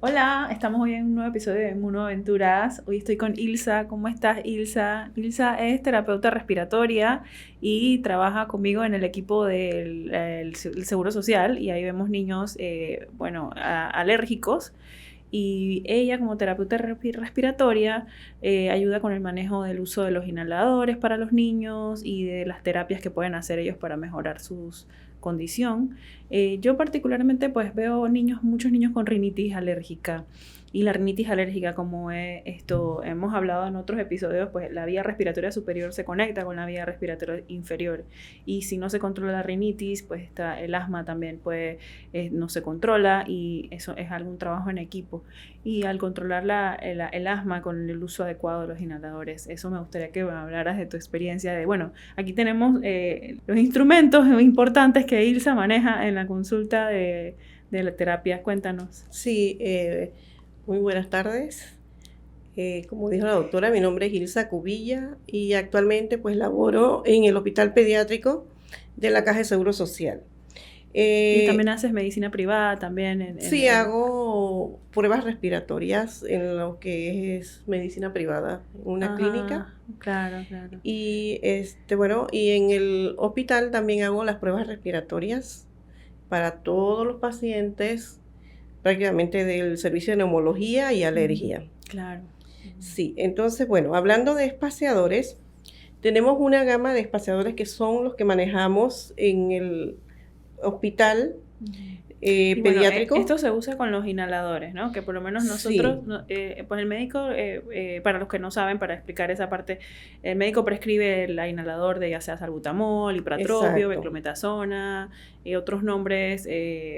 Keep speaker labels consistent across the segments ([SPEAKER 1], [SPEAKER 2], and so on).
[SPEAKER 1] Hola, estamos hoy en un nuevo episodio de Mundo Aventuras. Hoy estoy con Ilsa. ¿Cómo estás, Ilsa? Ilsa es terapeuta respiratoria y trabaja conmigo en el equipo del Seguro Social y ahí vemos niños, alérgicos. Y ella, como terapeuta respiratoria, ayuda con el manejo del uso de los inhaladores para los niños y de las terapias que pueden hacer ellos para mejorar su condición. Yo particularmente pues veo muchos niños con rinitis alérgica. Y la rinitis alérgica, como hemos hablado en otros episodios, pues la vía respiratoria superior se conecta con la vía respiratoria inferior. Y si no se controla la rinitis, pues el asma también no se controla y eso es algún trabajo en equipo. Y al controlar el asma con el uso adecuado de los inhaladores, eso me gustaría que me hablaras de tu experiencia aquí tenemos los instrumentos importantes que Ilsa maneja en la consulta de la terapia. Cuéntanos.
[SPEAKER 2] Sí, muy buenas tardes. Como dijo la doctora, mi nombre es Ilsa Cubilla y actualmente pues laboro en el Hospital Pediátrico de la Caja de Seguro Social.
[SPEAKER 1] Y también haces medicina privada también.
[SPEAKER 2] Sí, hago pruebas respiratorias en lo que es medicina privada, en una clínica.
[SPEAKER 1] Claro.
[SPEAKER 2] Y y en el hospital también hago las pruebas respiratorias para todos los pacientes, prácticamente del servicio de neumología y alergia.
[SPEAKER 1] Claro.
[SPEAKER 2] Sí, entonces, bueno, hablando de espaciadores, tenemos una gama de espaciadores que son los que manejamos en el hospital pediátrico.
[SPEAKER 1] Esto se usa con los inhaladores, ¿no? Que por lo menos nosotros,
[SPEAKER 2] sí.
[SPEAKER 1] Pues el médico, para los que no saben, para explicar esa parte, el médico prescribe el inhalador de ya sea salbutamol, ipratropio, beclometasona, otros nombres,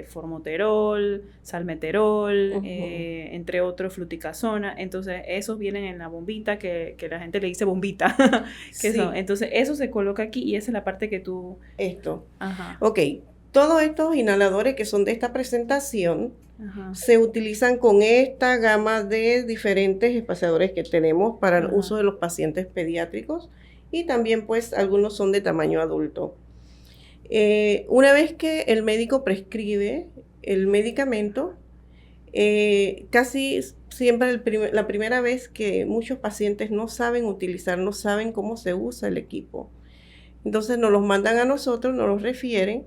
[SPEAKER 1] formoterol, salmeterol, entre otros, fluticasona. Entonces, esos vienen en la bombita que la gente le dice bombita. Entonces, eso se coloca aquí y esa es la parte que tú...
[SPEAKER 2] Ajá. Ok. Todos estos inhaladores que son de esta presentación se utilizan con esta gama de diferentes espaciadores que tenemos para el uso de los pacientes pediátricos y también pues algunos son de tamaño adulto. Una vez que el médico prescribe el medicamento, casi siempre la primera vez que muchos pacientes no saben utilizar, no saben cómo se usa el equipo. Entonces nos los mandan a nosotros, nos los refieren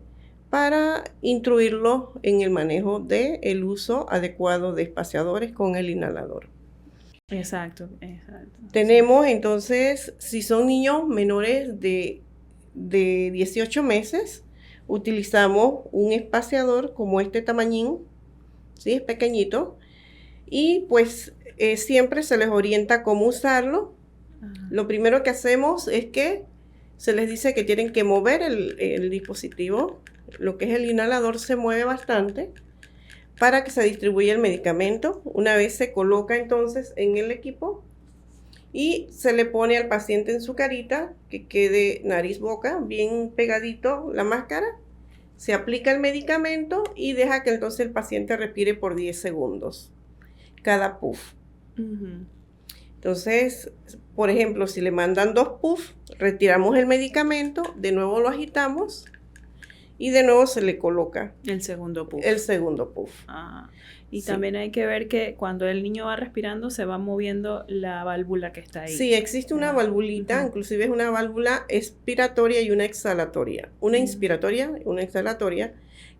[SPEAKER 2] para instruirlos en el manejo del uso adecuado de espaciadores con el inhalador.
[SPEAKER 1] Exacto.
[SPEAKER 2] Tenemos entonces, si son niños menores de 18 meses, utilizamos un espaciador como este tamañín, ¿sí? Es pequeñito, y pues siempre se les orienta cómo usarlo. Lo primero que hacemos es que se les dice que tienen que mover el dispositivo. Lo que es el inhalador se mueve bastante para que se distribuya el medicamento. Una vez se coloca entonces en el equipo y se le pone al paciente en su carita que quede nariz-boca bien pegadito la máscara. Se aplica el medicamento y deja que entonces el paciente respire por 10 segundos cada puff. Entonces, por ejemplo, si le mandan 2 puffs, retiramos el medicamento, de nuevo lo agitamos y de nuevo se le coloca
[SPEAKER 1] el segundo puff. Y sí. También hay que ver que cuando el niño va respirando se va moviendo la válvula que está ahí.
[SPEAKER 2] Sí, existe una valvulita, inclusive es una válvula expiratoria y una exhalatoria. Una inspiratoria y una exhalatoria,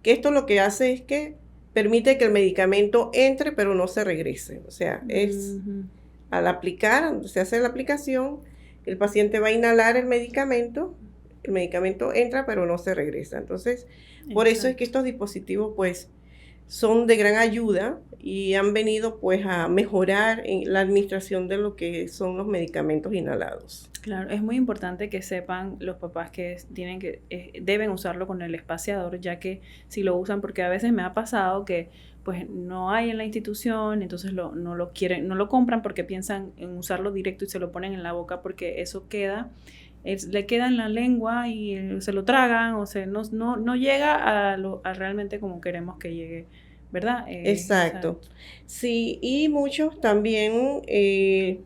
[SPEAKER 2] que esto lo que hace es que permite que el medicamento entre pero no se regrese. O sea, es al aplicar, se hace la aplicación, el paciente va a inhalar el medicamento entra pero no se regresa. Entonces, por eso es que estos dispositivos pues son de gran ayuda y han venido pues a mejorar en la administración de lo que son los medicamentos inhalados.
[SPEAKER 1] Claro, es muy importante que sepan los papás que deben usarlo con el espaciador, ya que si lo usan, porque a veces me ha pasado que pues no hay en la institución, entonces no lo compran porque piensan en usarlo directo y se lo ponen en la boca porque eso le queda en la lengua y se lo tragan o no llega a realmente como queremos que llegue, ¿verdad?
[SPEAKER 2] Exacto. Sí, y muchos también se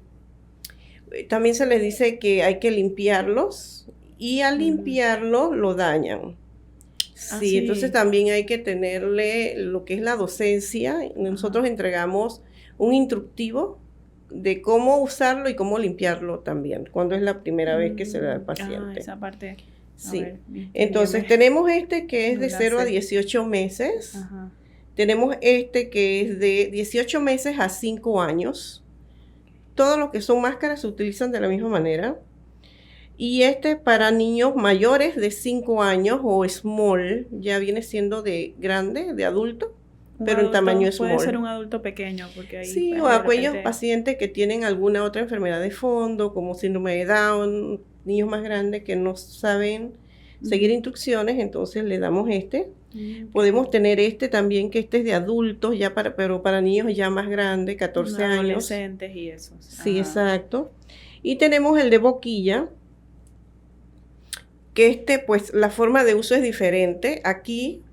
[SPEAKER 2] les dice que hay que limpiarlos y al limpiarlo lo dañan. Sí, entonces también hay que tenerle lo que es la docencia. Nosotros entregamos un instructivo de cómo usarlo y cómo limpiarlo también, cuando es la primera vez que se le da al paciente.
[SPEAKER 1] Esa parte.
[SPEAKER 2] Sí.
[SPEAKER 1] Ver,
[SPEAKER 2] Entonces tenemos este que es
[SPEAKER 1] no
[SPEAKER 2] de
[SPEAKER 1] la
[SPEAKER 2] 0 a
[SPEAKER 1] sé.
[SPEAKER 2] 18 meses.
[SPEAKER 1] Ajá.
[SPEAKER 2] Tenemos este que es de 18 meses a 5 años. Todos los que son máscaras se utilizan de la misma manera. Y este para niños mayores de 5 años o small, ya viene siendo de grande, de adulto, pero en tamaño small.
[SPEAKER 1] Puede ser un adulto pequeño, porque ahí...
[SPEAKER 2] Sí, o aquellos pacientes que tienen alguna otra enfermedad de fondo, como síndrome de Down, niños más grandes que no saben seguir instrucciones, entonces le damos este. Podemos tener este también, que este es de adultos, ya pero para niños ya más grandes, 14 años.
[SPEAKER 1] Adolescentes y eso.
[SPEAKER 2] Sí, exacto. Y tenemos el de boquilla, que este, pues, la forma de uso es diferente. Aquí,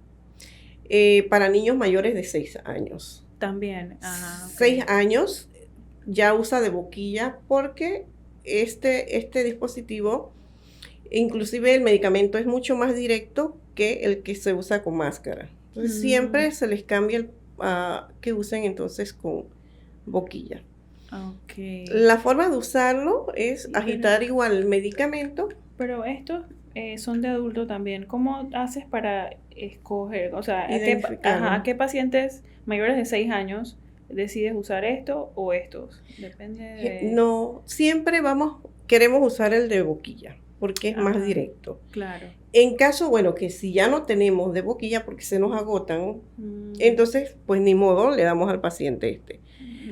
[SPEAKER 2] para niños mayores de 6 años.
[SPEAKER 1] También.
[SPEAKER 2] 6 años ya usa de boquilla porque este dispositivo, inclusive el medicamento es mucho más directo que el que se usa con máscara. Entonces, siempre se les cambia que usen entonces con boquilla.
[SPEAKER 1] Okay.
[SPEAKER 2] La forma de usarlo es agitar igual el medicamento.
[SPEAKER 1] Pero estos son de adulto también. ¿Cómo haces para escoger? O sea, ¿a qué pacientes mayores de 6 años decides usar esto o estos? Depende de...
[SPEAKER 2] No, siempre queremos usar el de boquilla, porque es más directo.
[SPEAKER 1] Claro.
[SPEAKER 2] En caso, bueno, que si ya no tenemos de boquilla porque se nos agotan, entonces, pues ni modo, le damos al paciente este.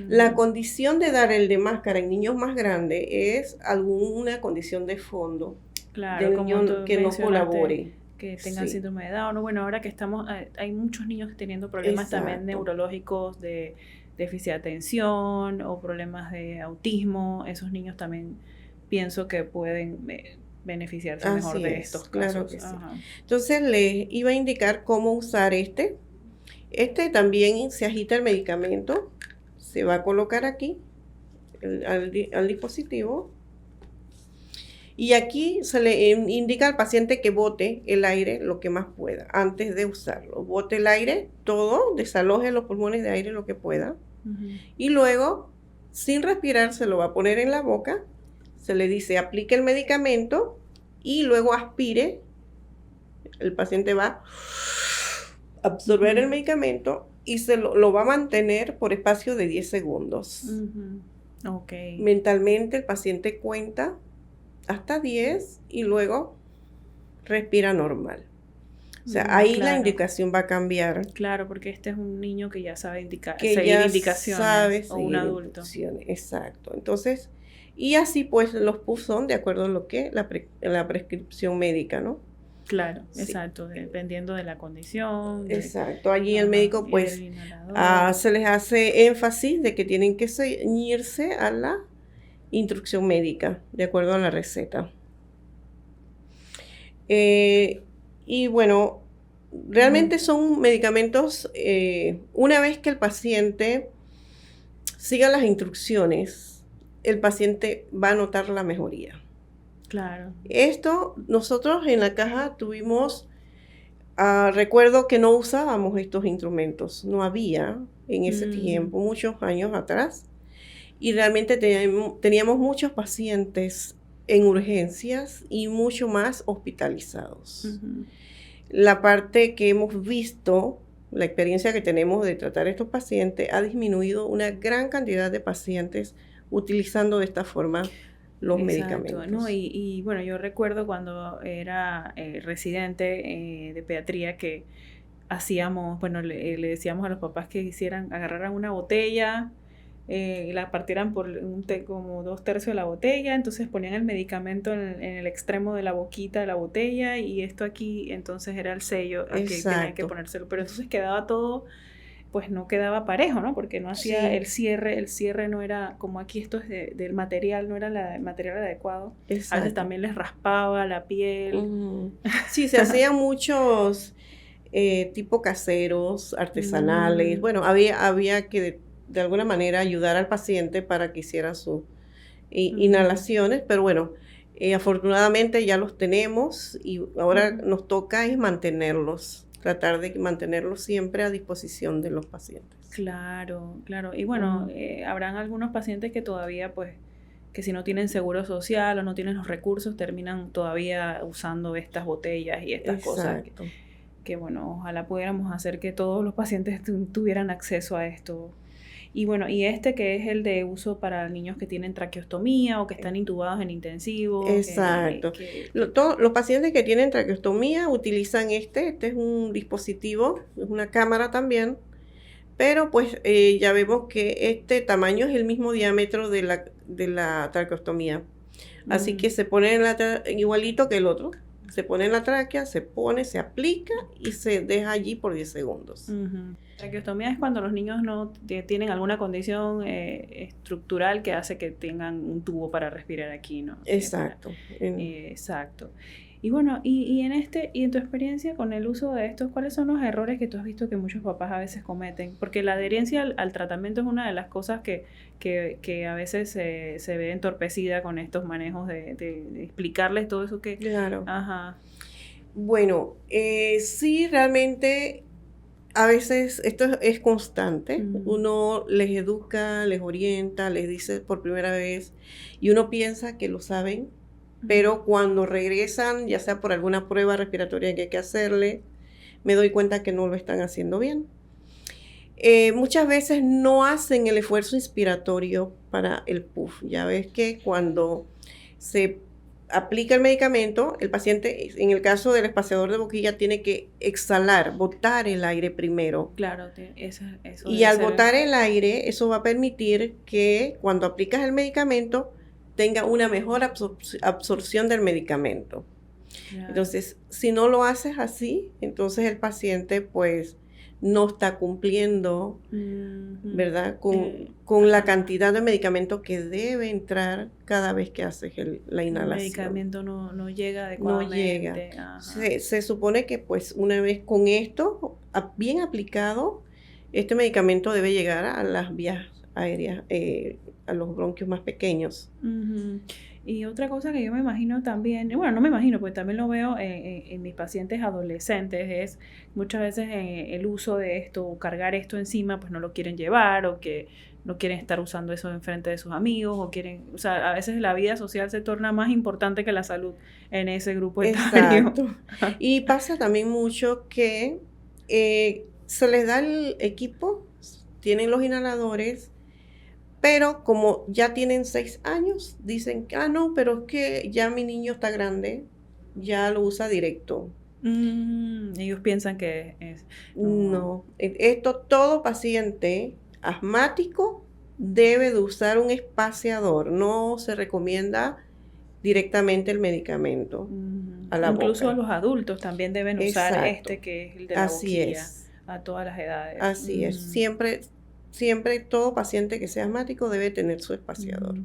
[SPEAKER 2] La condición de dar el de máscara en niños más grandes es alguna condición de fondo.
[SPEAKER 1] Claro,
[SPEAKER 2] de niño que no colabore.
[SPEAKER 1] Que tengan síndrome de Down. Bueno, ahora que hay muchos niños teniendo problemas también neurológicos de déficit de atención o problemas de autismo. Esos niños también pienso que pueden beneficiarse mejor de estos casos.
[SPEAKER 2] Claro que sí. Entonces les iba a indicar cómo usar este. Este también se agita el medicamento. Se va a colocar aquí al dispositivo. Y aquí se le indica al paciente que bote el aire lo que más pueda antes de usarlo. Bote el aire, todo, desaloje los pulmones de aire lo que pueda. Y luego, sin respirar, se lo va a poner en la boca. Se le dice, aplique el medicamento y luego aspire. El paciente va a absorber el medicamento y lo va a mantener por espacio de 10 segundos.
[SPEAKER 1] Okay.
[SPEAKER 2] Mentalmente el paciente cuenta hasta 10 y luego respira normal. O sea, ahí la indicación va a cambiar.
[SPEAKER 1] Claro, porque este es un niño que ya sabe
[SPEAKER 2] seguir
[SPEAKER 1] indicaciones, o un adulto.
[SPEAKER 2] Exacto. Entonces, y así pues los PUF son de acuerdo a lo que la prescripción médica, ¿no?
[SPEAKER 1] Claro, exacto, dependiendo de la condición.
[SPEAKER 2] Exacto, allí el médico pues se les hace énfasis de que tienen que ceñirse a la instrucción médica, de acuerdo a la receta. Y bueno, realmente son medicamentos, una vez que el paciente siga las instrucciones, el paciente va a notar la mejoría.
[SPEAKER 1] Claro.
[SPEAKER 2] Esto, nosotros en la caja tuvimos, recuerdo que no usábamos estos instrumentos, no había en ese tiempo, muchos años atrás. Y realmente teníamos muchos pacientes en urgencias y mucho más hospitalizados. La parte que hemos visto, la experiencia que tenemos de tratar a estos pacientes, ha disminuido una gran cantidad de pacientes utilizando de esta forma los medicamentos.
[SPEAKER 1] ¿No? Y bueno, yo recuerdo cuando era residente de pediatría que hacíamos, bueno, le decíamos a los papás que agarraran una botella, la partieran por como 2/3 de la botella, entonces ponían el medicamento en el extremo de la boquita de la botella y esto aquí, entonces era el sello que tenían que ponérselo, pero entonces quedaba todo, pues no quedaba parejo, ¿no? Porque no hacía el cierre no era, como aquí esto es del material, no era el material adecuado. Exacto. A veces también les raspaba la piel.
[SPEAKER 2] Sí, se hacían muchos tipo caseros, artesanales, bueno, había que de alguna manera ayudar al paciente para que hiciera sus inhalaciones, pero bueno, Afortunadamente ya los tenemos y ahora nos toca es mantenerlos, tratar de mantenerlos siempre a disposición de los pacientes.
[SPEAKER 1] Claro, claro. Y bueno, habrán algunos pacientes que todavía, pues, que si no tienen seguro social o no tienen los recursos, terminan todavía usando estas botellas y estas cosas. Que, bueno, ojalá pudiéramos hacer que todos los pacientes tuvieran acceso a esto. Y bueno, y este que es el de uso para niños que tienen traqueostomía o que están intubados en intensivo.
[SPEAKER 2] Exacto. Los pacientes que tienen traqueostomía utilizan este es un dispositivo, es una cámara también, pero pues ya vemos que este tamaño es el mismo diámetro de la traqueostomía. Así que se pone igualito que el otro. Se pone en la tráquea, se aplica y se deja allí por 10 segundos.
[SPEAKER 1] Traqueostomía es cuando los niños no tienen alguna condición estructural que hace que tengan un tubo para respirar aquí, ¿no?
[SPEAKER 2] Exacto.
[SPEAKER 1] Exacto. Y bueno, y en tu experiencia con el uso de estos, ¿cuáles son los errores que tú has visto que muchos papás a veces cometen? Porque la adherencia al tratamiento es una de las cosas que a veces se ve entorpecida con estos manejos de explicarles todo eso que...
[SPEAKER 2] Claro.
[SPEAKER 1] Ajá.
[SPEAKER 2] Bueno, sí, realmente a veces esto es constante. Uno les educa, les orienta, les dice por primera vez y uno piensa que lo saben. Pero cuando regresan, ya sea por alguna prueba respiratoria que hay que hacerle, me doy cuenta que no lo están haciendo bien. Muchas veces no hacen el esfuerzo inspiratorio para el PUF. Ya ves que cuando se aplica el medicamento, el paciente, en el caso del espaciador de boquilla, tiene que exhalar, botar el aire primero.
[SPEAKER 1] Claro, eso
[SPEAKER 2] y al botar el aire, eso va a permitir que cuando aplicas el medicamento, tenga una mejor absorción del medicamento. Claro. Entonces, si no lo haces así, entonces el paciente pues no está cumpliendo, ¿verdad? Con la cantidad de medicamento que debe entrar cada vez que haces la inhalación.
[SPEAKER 1] El medicamento no llega adecuadamente.
[SPEAKER 2] No llega. Se supone que pues una vez con esto bien aplicado, este medicamento debe llegar a las vías aéreas, a los bronquios más pequeños.
[SPEAKER 1] Y otra cosa que yo me imagino también, bueno, no me imagino, porque también lo veo en mis pacientes adolescentes, es muchas veces el uso de esto, o cargar esto encima, pues no lo quieren llevar, o que no quieren estar usando eso enfrente de sus amigos, o sea, a veces la vida social se torna más importante que la salud en ese grupo etario.
[SPEAKER 2] Exacto. Y pasa también mucho que se les da el equipo, tienen los inhaladores, pero como ya tienen 6 años, dicen, no, pero es que ya mi niño está grande, ya lo usa directo.
[SPEAKER 1] Ellos piensan que es...
[SPEAKER 2] No, todo paciente asmático debe de usar un espaciador, no se recomienda directamente el medicamento a la
[SPEAKER 1] Incluso
[SPEAKER 2] boca.
[SPEAKER 1] Los adultos también deben usar
[SPEAKER 2] Exacto.
[SPEAKER 1] que es el de la boquilla, a todas las edades.
[SPEAKER 2] Así es, siempre todo paciente que sea asmático debe tener su espaciador.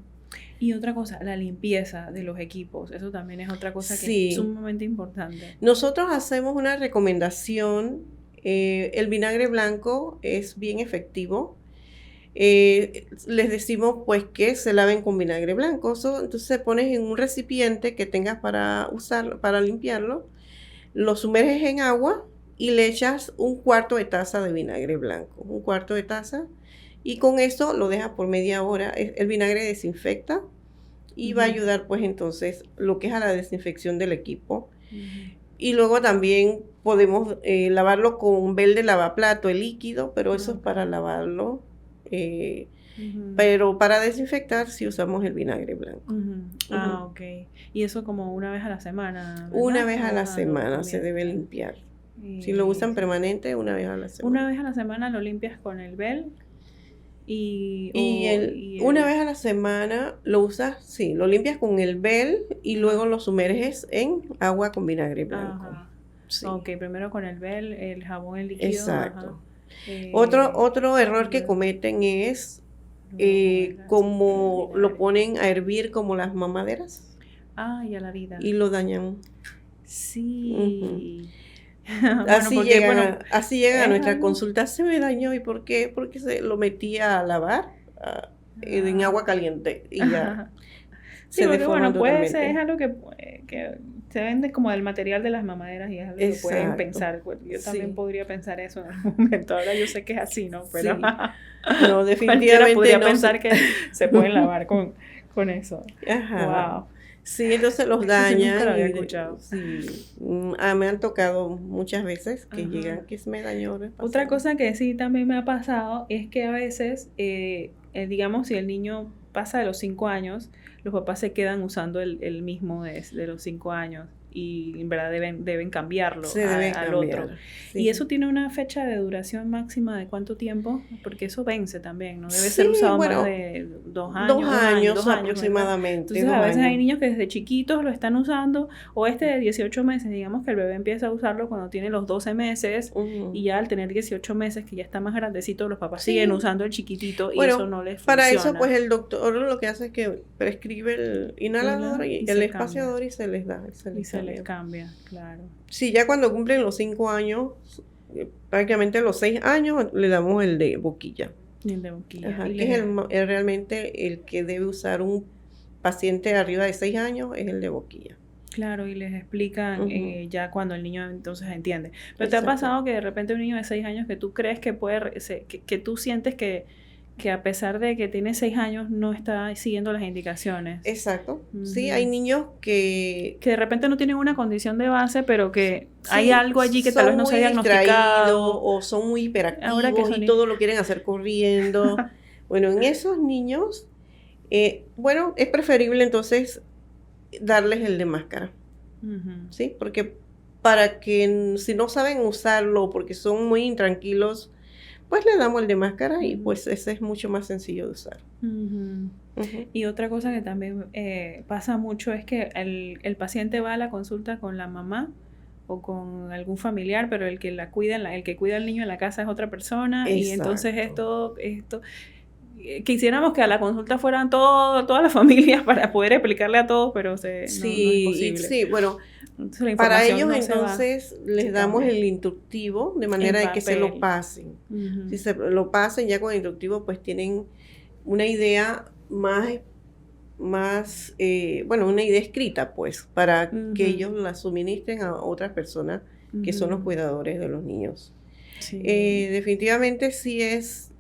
[SPEAKER 1] Y otra cosa, la limpieza de los equipos, eso también es otra cosa que es sumamente importante.
[SPEAKER 2] Nosotros hacemos una recomendación, el vinagre blanco es bien efectivo. Les decimos pues que se laven con vinagre blanco. Entonces pones en un recipiente que tengas para usarlo, para limpiarlo, lo sumerges en agua y le echas 1/4 de taza de vinagre blanco, 1/4 de taza, y con eso lo dejas por media hora. El vinagre desinfecta y va a ayudar pues entonces lo que es a la desinfección del equipo. Y luego también podemos lavarlo con bel de lavaplato, el líquido, pero eso es para lavarlo. Pero para desinfectar sí usamos el vinagre blanco.
[SPEAKER 1] Ok. Y eso como una vez a la semana, ¿verdad?
[SPEAKER 2] Una vez a la semana se debe limpiar. Si lo usan permanente, una vez a la semana.
[SPEAKER 1] Una vez a la semana lo limpias con el bel.
[SPEAKER 2] Una vez a la semana lo usas, sí, lo limpias con el bel y luego lo sumerges en agua con vinagre blanco.
[SPEAKER 1] Sí. Ok, primero con el bel, el jabón, el líquido.
[SPEAKER 2] Exacto. Otro error que cometen es como lo ponen a hervir como las mamaderas.
[SPEAKER 1] Y a la vida.
[SPEAKER 2] Y lo dañan.
[SPEAKER 1] Sí.
[SPEAKER 2] Así llega a nuestra consulta. Se me dañó. ¿Y por qué? Porque se lo metía a lavar en agua caliente y ya
[SPEAKER 1] Sí,
[SPEAKER 2] se
[SPEAKER 1] porque
[SPEAKER 2] deforman
[SPEAKER 1] bueno, puede ser, es
[SPEAKER 2] totalmente.
[SPEAKER 1] algo que se vende como del material de las mamaderas y es algo que pueden
[SPEAKER 2] Exacto.
[SPEAKER 1] pensar. Pues, yo también
[SPEAKER 2] Sí,
[SPEAKER 1] podría pensar eso en algún momento. Ahora yo sé que es así, ¿no? Pero
[SPEAKER 2] sí. No,
[SPEAKER 1] cualquiera
[SPEAKER 2] definitivamente
[SPEAKER 1] podría
[SPEAKER 2] no.
[SPEAKER 1] pensar que se pueden lavar con eso.
[SPEAKER 2] Ajá.
[SPEAKER 1] Wow.
[SPEAKER 2] Sí, entonces los
[SPEAKER 1] Eso nunca lo
[SPEAKER 2] dañan
[SPEAKER 1] había
[SPEAKER 2] y
[SPEAKER 1] escuchado.
[SPEAKER 2] sí, me han tocado muchas veces que
[SPEAKER 1] Ajá.
[SPEAKER 2] llegan que se me dañó el
[SPEAKER 1] Otra
[SPEAKER 2] espaciador.
[SPEAKER 1] cosa que sí también me ha pasado es que a veces, digamos, si el niño pasa de los 5 años, los papás se quedan usando el mismo de los 5 años y en verdad deben cambiarlo
[SPEAKER 2] Se debe
[SPEAKER 1] al otro.
[SPEAKER 2] cambiar,
[SPEAKER 1] Y
[SPEAKER 2] sí.
[SPEAKER 1] eso tiene una fecha de duración máxima de cuánto tiempo, porque eso vence también, no debe ser
[SPEAKER 2] Sí,
[SPEAKER 1] usado más
[SPEAKER 2] bueno,
[SPEAKER 1] de 2
[SPEAKER 2] dos
[SPEAKER 1] años, un año,
[SPEAKER 2] años
[SPEAKER 1] 2 años, ¿verdad?
[SPEAKER 2] aproximadamente,
[SPEAKER 1] Entonces
[SPEAKER 2] dos
[SPEAKER 1] a veces hay
[SPEAKER 2] años.
[SPEAKER 1] niños que desde chiquitos lo están usando, o este de 18 meses, digamos que el bebé empieza a usarlo cuando tiene los 12 meses y
[SPEAKER 2] Ujú.
[SPEAKER 1] ya al tener 18 meses, que ya está más grandecito, los papás siguen
[SPEAKER 2] Sí,
[SPEAKER 1] usando el chiquitito y eso
[SPEAKER 2] bueno,
[SPEAKER 1] no les
[SPEAKER 2] para eso pues
[SPEAKER 1] funciona.
[SPEAKER 2] el doctor lo que hace es que prescribe el inhalador y
[SPEAKER 1] Y
[SPEAKER 2] el
[SPEAKER 1] se cambia.
[SPEAKER 2] espaciador y se les da, y se
[SPEAKER 1] Y
[SPEAKER 2] les
[SPEAKER 1] se les
[SPEAKER 2] cambia.
[SPEAKER 1] cambia, claro.
[SPEAKER 2] Sí, ya cuando cumplen los 5 años, prácticamente a los 6 años, le damos el de boquilla.
[SPEAKER 1] Y el de boquilla.
[SPEAKER 2] Ajá, que es realmente el que debe usar un paciente de arriba de 6 años, es el de boquilla.
[SPEAKER 1] Claro, y les explican
[SPEAKER 2] Ujú,
[SPEAKER 1] ya cuando el niño entonces entiende. Pero ¿te ha
[SPEAKER 2] exacto.
[SPEAKER 1] pasado que de repente un niño de 6 años que tú crees que puede, que tú sientes que a pesar de que tiene 6 años no está siguiendo las indicaciones?
[SPEAKER 2] Exacto. Sí, hay
[SPEAKER 1] Ujú.
[SPEAKER 2] niños que
[SPEAKER 1] Que de repente no tienen una condición de base, pero que hay
[SPEAKER 2] sí,
[SPEAKER 1] algo allí que tal vez
[SPEAKER 2] son
[SPEAKER 1] no se ha
[SPEAKER 2] muy distraídos
[SPEAKER 1] diagnosticado.
[SPEAKER 2] o son muy
[SPEAKER 1] Ahora que
[SPEAKER 2] hiperactivos y
[SPEAKER 1] son...
[SPEAKER 2] todo lo quieren hacer corriendo. Bueno, en esos niños, bueno, es preferible entonces darles el de máscara,
[SPEAKER 1] Ujú.
[SPEAKER 2] ¿sí? Porque para que si no saben usarlo porque son muy intranquilos, pues le damos el de máscara y
[SPEAKER 1] Ujú.
[SPEAKER 2] pues ese es mucho más sencillo de usar.
[SPEAKER 1] Ujú.
[SPEAKER 2] Ujú.
[SPEAKER 1] Y otra cosa que también pasa mucho es que el paciente va a la consulta con la mamá o con algún familiar, pero el que la cuida, el que cuida al niño en la casa es otra persona y entonces
[SPEAKER 2] Exacto.
[SPEAKER 1] esto quisiéramos que a la consulta fueran todas las familias para poder explicarle a todos, pero no es
[SPEAKER 2] Sí, y
[SPEAKER 1] posible.
[SPEAKER 2] sí, bueno,
[SPEAKER 1] Entonces la
[SPEAKER 2] para
[SPEAKER 1] información
[SPEAKER 2] ellos
[SPEAKER 1] no se va,
[SPEAKER 2] entonces les
[SPEAKER 1] se
[SPEAKER 2] damos
[SPEAKER 1] cambia
[SPEAKER 2] el instructivo de
[SPEAKER 1] en
[SPEAKER 2] manera de que se lo
[SPEAKER 1] papel.
[SPEAKER 2] pasen. Si
[SPEAKER 1] Ujú.
[SPEAKER 2] se lo pasen ya con el instructivo, pues tienen una idea bueno, una idea escrita, pues, para que
[SPEAKER 1] Ujú.
[SPEAKER 2] ellos la suministren a otras personas que son los
[SPEAKER 1] Ujú.
[SPEAKER 2] cuidadores de los niños.
[SPEAKER 1] Sí.
[SPEAKER 2] Definitivamente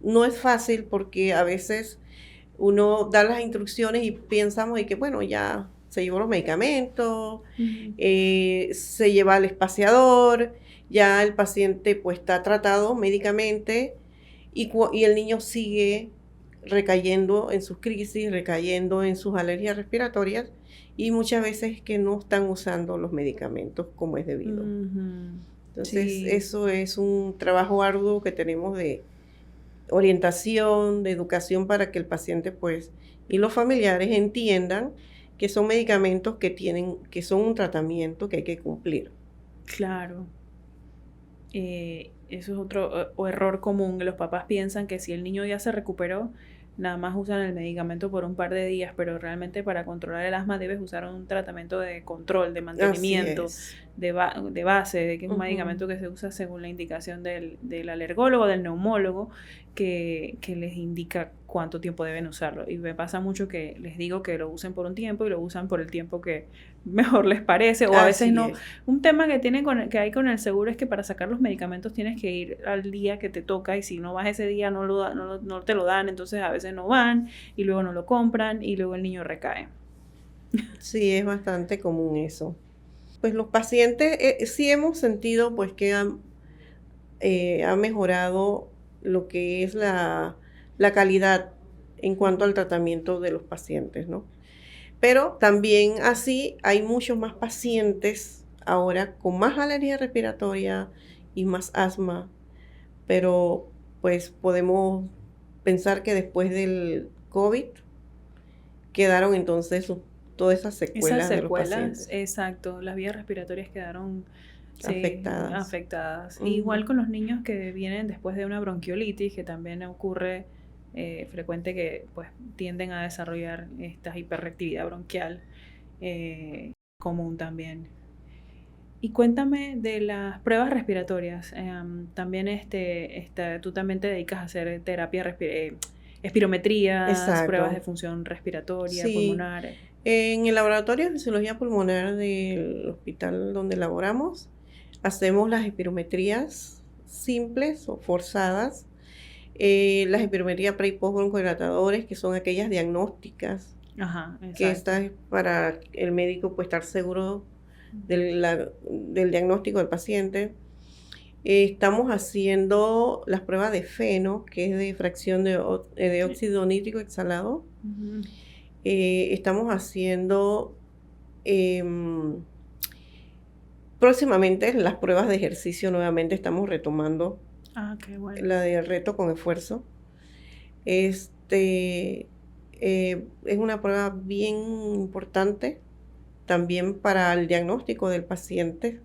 [SPEAKER 2] no es fácil porque a veces uno da las instrucciones y pensamos y que, bueno, ya se llevó los medicamentos,
[SPEAKER 1] Ujú.
[SPEAKER 2] se lleva el espaciador, ya el paciente pues está tratado médicamente y el niño sigue recayendo en sus crisis, recayendo en sus alergias respiratorias y muchas veces que no están usando los medicamentos como es debido.
[SPEAKER 1] Ujú.
[SPEAKER 2] Entonces,
[SPEAKER 1] Sí,
[SPEAKER 2] eso es un trabajo arduo que tenemos de orientación, de educación para que el paciente, pues, y los familiares entiendan que son medicamentos que son un tratamiento que hay que cumplir.
[SPEAKER 1] claro. Eso es otro o error común, que los papás piensan que si el niño ya se recuperó, nada más usan el medicamento por un par de días, pero realmente para controlar el asma debes usar un tratamiento de control, de
[SPEAKER 2] Así
[SPEAKER 1] mantenimiento,
[SPEAKER 2] es.
[SPEAKER 1] de base, de que es un
[SPEAKER 2] Ujú.
[SPEAKER 1] medicamento que se usa según la indicación del alergólogo, del neumólogo, que les indica cuánto tiempo deben usarlo. Y me pasa mucho que les digo que lo usen por un tiempo y lo usan por el tiempo que mejor les parece, o a veces
[SPEAKER 2] Así
[SPEAKER 1] no.
[SPEAKER 2] es.
[SPEAKER 1] Un tema que tienen que hay con el seguro es que para sacar los medicamentos tienes que ir al día que te toca y si no vas ese día no te lo dan, entonces a veces no van y luego no lo compran y luego el niño recae.
[SPEAKER 2] Sí, es bastante común eso. Pues los pacientes, sí hemos sentido pues que ha mejorado lo que es la calidad en cuanto al tratamiento de los pacientes, ¿no? Pero también así hay muchos más pacientes ahora con más alergia respiratoria y más asma, pero pues podemos pensar que después del COVID quedaron entonces todas esas
[SPEAKER 1] Esas
[SPEAKER 2] secuelas de los
[SPEAKER 1] secuelas,
[SPEAKER 2] pacientes
[SPEAKER 1] exacto, las vías respiratorias quedaron sí,
[SPEAKER 2] afectadas.
[SPEAKER 1] afectadas. Igual
[SPEAKER 2] Ujú.
[SPEAKER 1] con los niños que vienen después de una bronquiolitis, que también ocurre frecuente que pues tienden a desarrollar esta hiperreactividad bronquial común también. Y cuéntame de las pruebas respiratorias. También tú también te dedicas a hacer terapia, espirometrías, pruebas de
[SPEAKER 2] Exacto.
[SPEAKER 1] función respiratoria,
[SPEAKER 2] Sí,
[SPEAKER 1] pulmonar.
[SPEAKER 2] En el laboratorio de fisiología pulmonar del hospital donde laboramos, hacemos las espirometrías simples o forzadas, las espirometrías pre y post broncodilatadores, que son aquellas diagnósticas,
[SPEAKER 1] Ajá,
[SPEAKER 2] que
[SPEAKER 1] exacto.
[SPEAKER 2] esta es para el médico pues estar seguro del diagnóstico del paciente. Estamos haciendo las pruebas de FeNO, que es de fracción de óxido nítrico exhalado.
[SPEAKER 1] Ujú.
[SPEAKER 2] Estamos haciendo em, próximamente las pruebas de ejercicio nuevamente, estamos retomando
[SPEAKER 1] Ah, qué bueno.
[SPEAKER 2] la de reto con esfuerzo. Es una prueba bien importante también para el diagnóstico del paciente,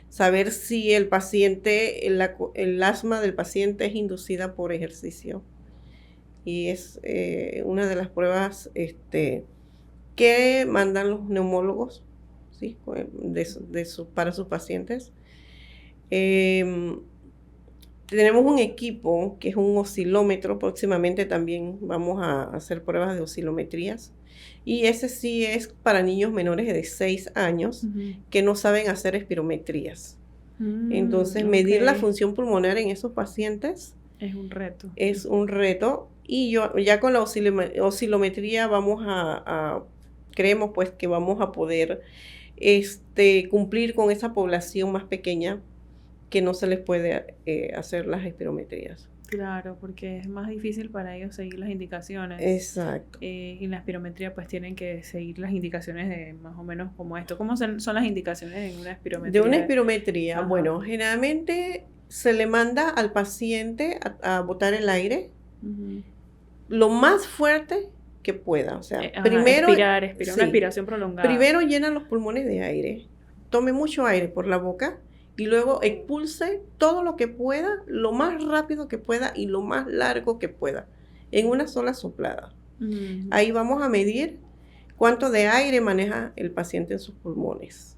[SPEAKER 2] saber si el paciente, el asma del paciente es inducida por ejercicio. Y es una de las pruebas que mandan los neumólogos, ¿sí? Para sus pacientes. Tenemos un equipo que es un oscilómetro, próximamente también vamos a hacer pruebas de oscilometrías. Y ese sí es para niños menores de 6 años que no saben hacer espirometrías. Entonces, medir la función pulmonar en esos pacientes
[SPEAKER 1] es un reto.
[SPEAKER 2] Es un reto. Y ya con la oscilometría creemos pues que vamos a poder cumplir con esa población más pequeña que no se les puede hacer las espirometrías.
[SPEAKER 1] Claro, porque es más difícil para ellos seguir las indicaciones.
[SPEAKER 2] Exacto.
[SPEAKER 1] Y en la espirometría pues tienen que seguir las indicaciones de más o menos como esto. ¿Cómo son las indicaciones en una espirometría?
[SPEAKER 2] De una espirometría,
[SPEAKER 1] Ajá.
[SPEAKER 2] bueno, generalmente se le manda al paciente a botar el aire lo más fuerte que pueda. O sea, primero...
[SPEAKER 1] Expirar,
[SPEAKER 2] sí,
[SPEAKER 1] una expiración prolongada.
[SPEAKER 2] Primero llena los pulmones de aire, tome mucho aire por la boca y luego expulse todo lo que pueda, lo más rápido que pueda y lo más largo que pueda, en una sola soplada. Ahí vamos a medir cuánto de aire maneja el paciente en sus pulmones.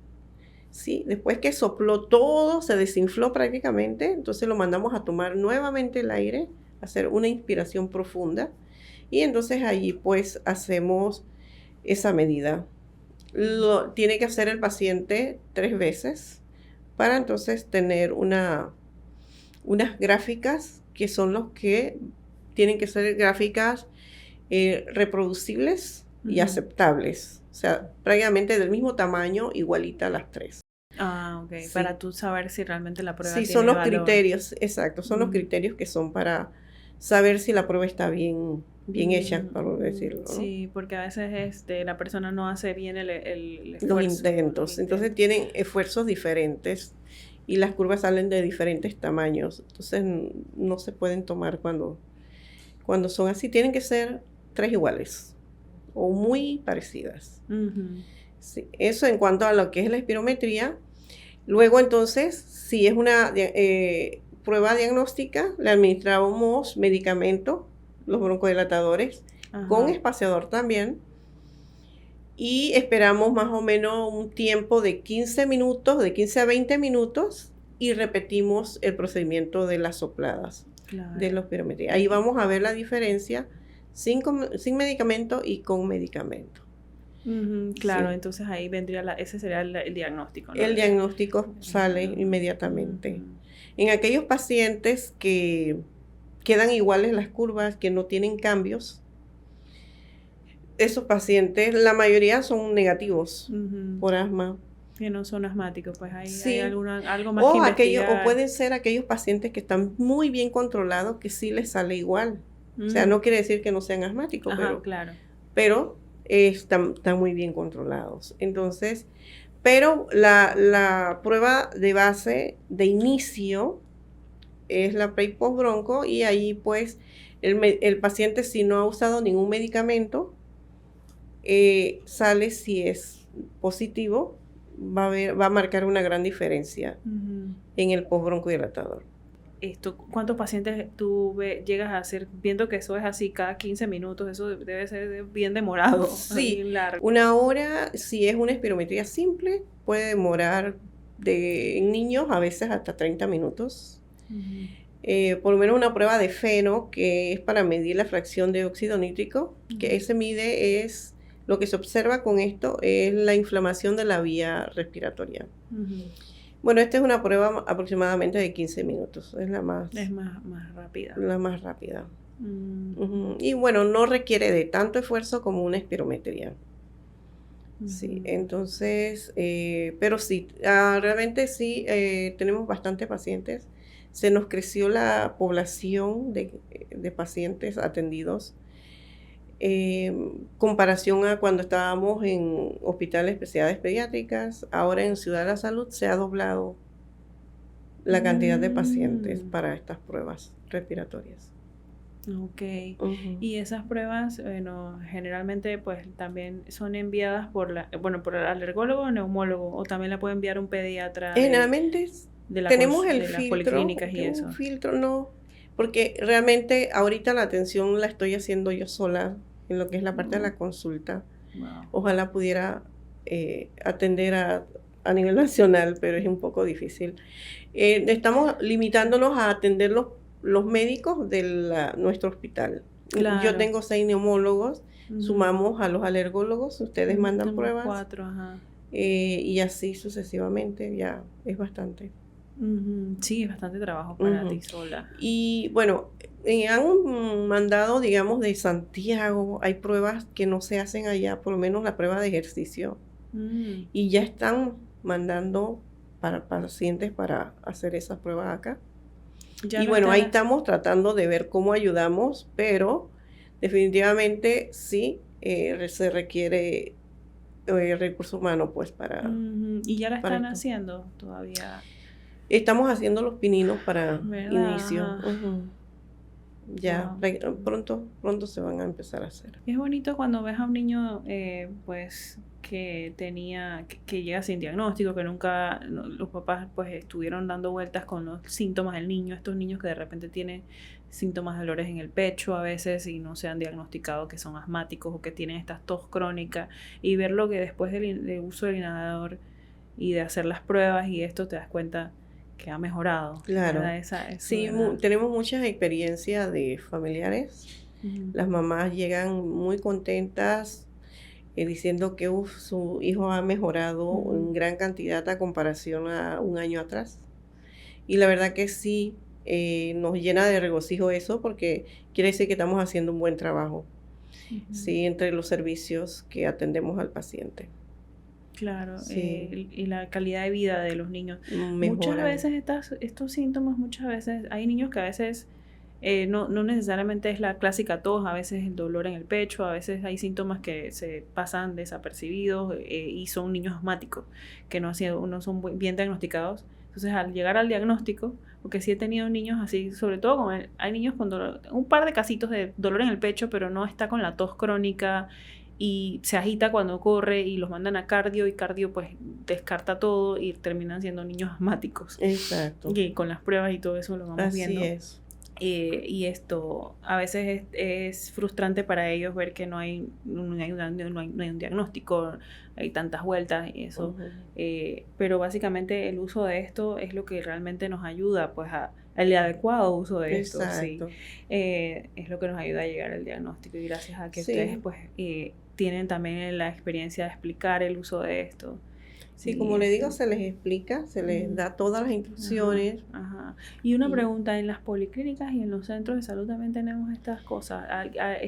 [SPEAKER 2] ¿Sí? Después que sopló todo, se desinfló prácticamente, entonces lo mandamos a tomar nuevamente el aire, hacer una inspiración profunda y entonces allí pues hacemos esa medida. Lo tiene que hacer el paciente 3 veces para entonces tener unas gráficas que son los que tienen que ser gráficas reproducibles y aceptables. O sea, prácticamente del mismo tamaño, igualita a las 3.
[SPEAKER 1] Ah, ok. Sí. Para tú saber si realmente la prueba
[SPEAKER 2] sí,
[SPEAKER 1] tiene
[SPEAKER 2] son los
[SPEAKER 1] valor.
[SPEAKER 2] Criterios, exacto, son los criterios que son para saber si la prueba está bien hecha, para decirlo, ¿no?
[SPEAKER 1] Sí, porque a veces la persona no hace bien el esfuerzo.
[SPEAKER 2] Los intentos. Entonces tienen esfuerzos diferentes y las curvas salen de diferentes tamaños. Entonces no se pueden tomar cuando son así. Tienen que ser 3 iguales o muy parecidas. Sí, eso en cuanto a lo que es la espirometría. Luego entonces, si es una prueba diagnóstica, le administramos medicamento, los broncodilatadores, con espaciador también, y esperamos más o menos un tiempo de 15 minutos, de 15 a 20 minutos, y repetimos el procedimiento de las sopladas de la espirometría. Ahí vamos a ver la diferencia sin medicamento y con medicamento.
[SPEAKER 1] Claro,
[SPEAKER 2] sí.
[SPEAKER 1] Entonces ahí vendría ese sería el diagnóstico, ¿no?
[SPEAKER 2] El diagnóstico sale inmediatamente. En aquellos pacientes que quedan iguales las curvas, que no tienen cambios, esos pacientes, la mayoría son negativos por asma.
[SPEAKER 1] Que no son asmáticos, pues
[SPEAKER 2] sí.
[SPEAKER 1] hay algo más que investigar.
[SPEAKER 2] O pueden ser aquellos pacientes que están muy bien controlados, que sí les sale igual. O sea, no quiere decir que no sean asmáticos, pero están muy bien controlados. Entonces, pero la prueba de base de inicio es la pre y post bronco, y ahí pues el paciente, si no ha usado ningún medicamento, sale, si es positivo, va a marcar una gran diferencia en el post broncodilatador.
[SPEAKER 1] ¿Cuántos pacientes tú llegas a hacer viendo que eso es así cada 15 minutos? Eso debe ser bien demorado.
[SPEAKER 2] Sí,
[SPEAKER 1] largo.
[SPEAKER 2] 1 hora, si es una espirometría simple, puede demorar en niños a veces hasta 30 minutos. Por lo menos una prueba de FeNO, que es para medir la fracción de óxido nítrico, que se mide es lo que se observa con esto es la inflamación de la vía respiratoria. Bueno, esta es una prueba aproximadamente de 15 minutos, es la más...
[SPEAKER 1] Es más rápida.
[SPEAKER 2] La más rápida. Y bueno, no requiere de tanto esfuerzo como una espirometría. Sí, entonces, pero sí, realmente sí, tenemos bastantes pacientes. Se nos creció la población de pacientes atendidos. Comparación a cuando estábamos en hospitales de especialidades pediátricas, ahora en Ciudad de la Salud se ha doblado la cantidad de pacientes para estas pruebas respiratorias.
[SPEAKER 1] Ok. Y esas pruebas, bueno, generalmente pues también son enviadas por el alergólogo o neumólogo, o también la puede enviar un pediatra.
[SPEAKER 2] Generalmente tenemos el filtro,
[SPEAKER 1] las policlínicas y eso.
[SPEAKER 2] Un filtro no, porque realmente ahorita la atención la estoy haciendo yo sola en lo que es la parte de la consulta. Ojalá pudiera atender a nivel nacional, pero es un poco difícil. Estamos limitándonos a atender los médicos de nuestro hospital. Claro. Yo tengo 6 neumólogos, sumamos a los alergólogos, ustedes mandan pruebas.
[SPEAKER 1] 4,
[SPEAKER 2] y así sucesivamente, ya es bastante.
[SPEAKER 1] Sí, es bastante trabajo para ti sola.
[SPEAKER 2] Y bueno, han mandado, digamos, de Santiago, hay pruebas que no se hacen allá, por lo menos la prueba de ejercicio. Y ya están mandando para pacientes para hacer esas pruebas acá. Y bueno, ahí estamos tratando de ver cómo ayudamos, pero definitivamente sí se requiere recurso humano pues para...
[SPEAKER 1] ¿Y ya la están haciendo todavía?
[SPEAKER 2] Estamos haciendo los pininos para inicio. Ya, pronto se van a empezar a hacer.
[SPEAKER 1] Es bonito cuando ves a un niño pues que llega sin diagnóstico, que nunca los papás pues estuvieron dando vueltas con los síntomas del niño, estos niños que de repente tienen síntomas de dolores en el pecho a veces y no se han diagnosticado que son asmáticos o que tienen esta tos crónica, y verlo que después del uso del inhalador y de hacer las pruebas y esto te das cuenta que ha mejorado.
[SPEAKER 2] Claro. Sí, tenemos muchas experiencias de familiares. Las mamás llegan muy contentas diciendo que su hijo ha mejorado en gran cantidad a comparación a un año atrás. Y la verdad que sí, nos llena de regocijo eso, porque quiere decir que estamos haciendo un buen trabajo, sí, entre los servicios que atendemos al paciente.
[SPEAKER 1] Claro, y la calidad de vida de los niños. Muchas veces estos síntomas, hay niños que a veces no necesariamente es la clásica tos, a veces el dolor en el pecho, a veces hay síntomas que se pasan desapercibidos y son niños asmáticos que no son bien diagnosticados. Entonces, al llegar al diagnóstico, porque sí he tenido niños así, sobre todo hay niños con dolor, un par de casitos de dolor en el pecho, pero no está con la tos crónica y se agita cuando corre y los mandan a cardio y cardio pues descarta todo y terminan siendo niños asmáticos.
[SPEAKER 2] Exacto.
[SPEAKER 1] Y con las pruebas y todo eso lo vamos viendo.
[SPEAKER 2] Así es.
[SPEAKER 1] Y esto a veces es frustrante para ellos ver que no hay un diagnóstico, hay tantas vueltas y eso. Pero básicamente el uso de esto es lo que realmente nos ayuda pues el adecuado uso de esto. Sí. Es lo que nos ayuda a llegar al diagnóstico, y gracias a que ustedes pues tienen también la experiencia de explicar el uso de esto.
[SPEAKER 2] Sí, como le digo, se les explica, se les da todas las instrucciones.
[SPEAKER 1] Y una pregunta, ¿en las policlínicas y en los centros de salud también tenemos estas cosas?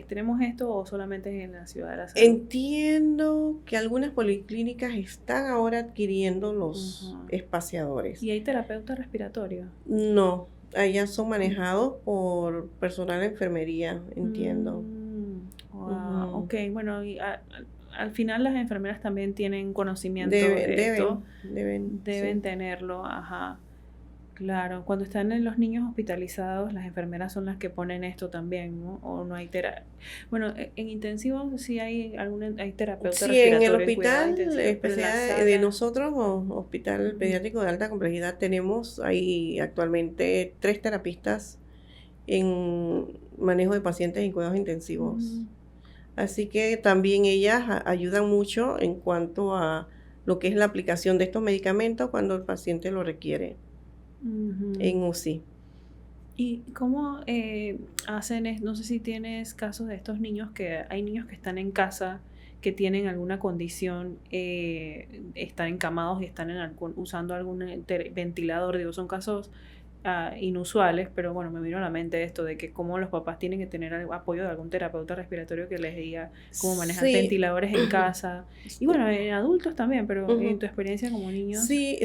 [SPEAKER 1] ¿Tenemos esto o solamente es en la Ciudad de la Salud?
[SPEAKER 2] Entiendo que algunas policlínicas están ahora adquiriendo los espaciadores.
[SPEAKER 1] ¿Y hay terapeuta respiratorio?
[SPEAKER 2] No, allá son manejados por personal de enfermería, entiendo.
[SPEAKER 1] Ok, bueno, y al final las enfermeras también tienen conocimiento de esto. Deben tenerlo, claro. Cuando están en los niños hospitalizados, las enfermeras son las que ponen esto también, ¿no? O no hay bueno, en intensivo sí hay terapeuta respiratorio.
[SPEAKER 2] Sí, en el hospital especial de nosotros, Hospital Pediátrico de Alta Complejidad, tenemos ahí actualmente 3 terapistas en manejo de pacientes en cuidados intensivos. Así que también ellas ayudan mucho en cuanto a lo que es la aplicación de estos medicamentos cuando el paciente lo requiere en UCI.
[SPEAKER 1] ¿Y cómo hacen? No sé si tienes casos de estos niños hay niños que están en casa, que tienen alguna condición, están encamados y están usando algún ventilador. Digo, son casos inusuales, pero bueno, me vino a la mente esto de que cómo los papás tienen que tener apoyo de algún terapeuta respiratorio que les diga cómo manejar ventiladores en casa. Y bueno, en adultos también, pero en tu experiencia como niños.
[SPEAKER 2] Sí,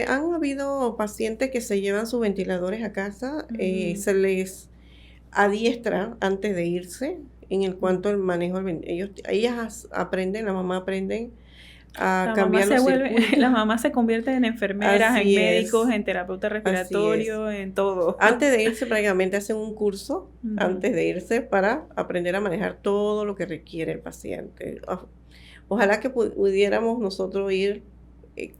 [SPEAKER 2] han habido pacientes que se llevan sus ventiladores a casa, se les adiestra antes de irse en el cuanto al manejo del ellas aprenden, la mamá aprenden a cambiar los circuitos.
[SPEAKER 1] Las mamás se convierten en enfermeras,
[SPEAKER 2] Así
[SPEAKER 1] en médicos,
[SPEAKER 2] es.
[SPEAKER 1] en terapeuta respiratorio, en todo.
[SPEAKER 2] Antes de irse prácticamente hacen un curso, antes de irse, para aprender a manejar todo lo que requiere el paciente. Ojalá que pudiéramos nosotros ir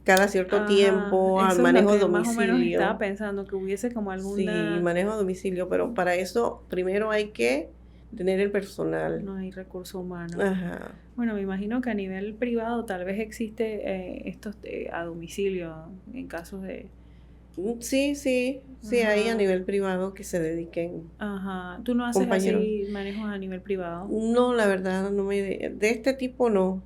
[SPEAKER 2] cada cierto tiempo al manejo de domicilio.
[SPEAKER 1] Más o menos estaba pensando que hubiese como alguna...
[SPEAKER 2] Sí, manejo de domicilio, pero para eso primero hay que tener el personal.
[SPEAKER 1] No hay recurso humano.
[SPEAKER 2] Ajá.
[SPEAKER 1] Bueno, me imagino que a nivel privado tal vez existe estos a domicilio en casos de...
[SPEAKER 2] Sí, hay a nivel privado que se dediquen.
[SPEAKER 1] Ajá. ¿Tú no haces así manejos a nivel privado?
[SPEAKER 2] No, la verdad, de este tipo no.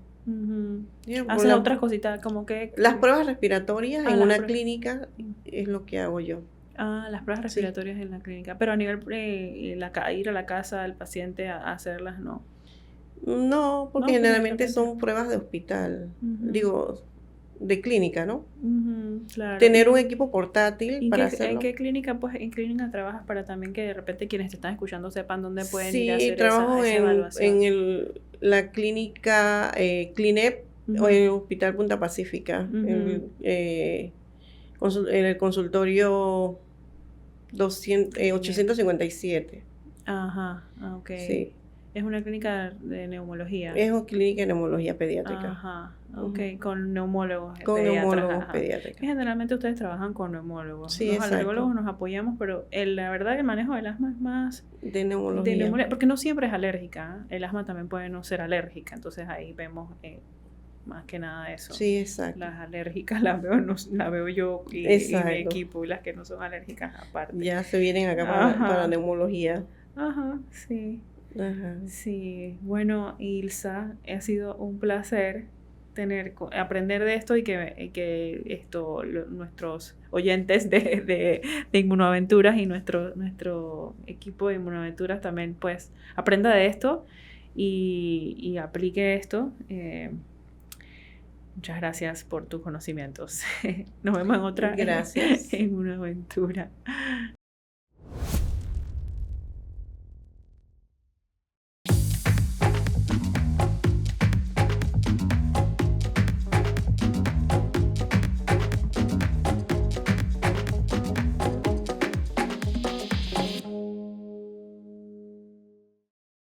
[SPEAKER 1] ¿Haces otras cositas como que...?
[SPEAKER 2] Las pruebas respiratorias en una clínica es lo que hago yo.
[SPEAKER 1] Las pruebas respiratorias en la clínica. Pero a nivel ir a la casa del paciente a hacerlas, ¿no?
[SPEAKER 2] No, porque generalmente son pruebas de hospital. Digo, de clínica, ¿no?
[SPEAKER 1] Claro.
[SPEAKER 2] Tener un equipo portátil para hacerlo.
[SPEAKER 1] ¿En qué clínica? Pues en clínica trabajas para también que de repente quienes te están escuchando sepan dónde pueden ir a hacer
[SPEAKER 2] trabajo
[SPEAKER 1] esa evaluación.
[SPEAKER 2] En la clínica CLINEP o en el Hospital Punta Pacífica, en el consultorio 857.
[SPEAKER 1] Ajá, ok.
[SPEAKER 2] Sí.
[SPEAKER 1] Es una clínica de neumología.
[SPEAKER 2] Es una clínica de neumología pediátrica.
[SPEAKER 1] Ajá, ok, con neumólogos
[SPEAKER 2] pediátricos.
[SPEAKER 1] Generalmente ustedes trabajan con neumólogos.
[SPEAKER 2] Sí,
[SPEAKER 1] los
[SPEAKER 2] exacto.
[SPEAKER 1] alergólogos nos apoyamos, pero la verdad que el manejo del asma es más...
[SPEAKER 2] De neumología.
[SPEAKER 1] Porque no siempre es alérgica. El asma también puede no ser alérgica, entonces ahí vemos más que nada eso.
[SPEAKER 2] Sí, exacto.
[SPEAKER 1] Las alérgicas las veo yo y mi equipo, y las que no son alérgicas aparte.
[SPEAKER 2] Ya se vienen acá para neumología.
[SPEAKER 1] Ajá, sí.
[SPEAKER 2] Ajá.
[SPEAKER 1] Sí, bueno, Ilsa, ha sido un placer aprender de esto y que nuestros oyentes de Inmunoaventuras y nuestro equipo de Inmunoaventuras también pues aprenda de esto y aplique esto. Muchas gracias por tus conocimientos. Nos vemos en otra
[SPEAKER 2] Gracias.
[SPEAKER 1] Inmunoaventura.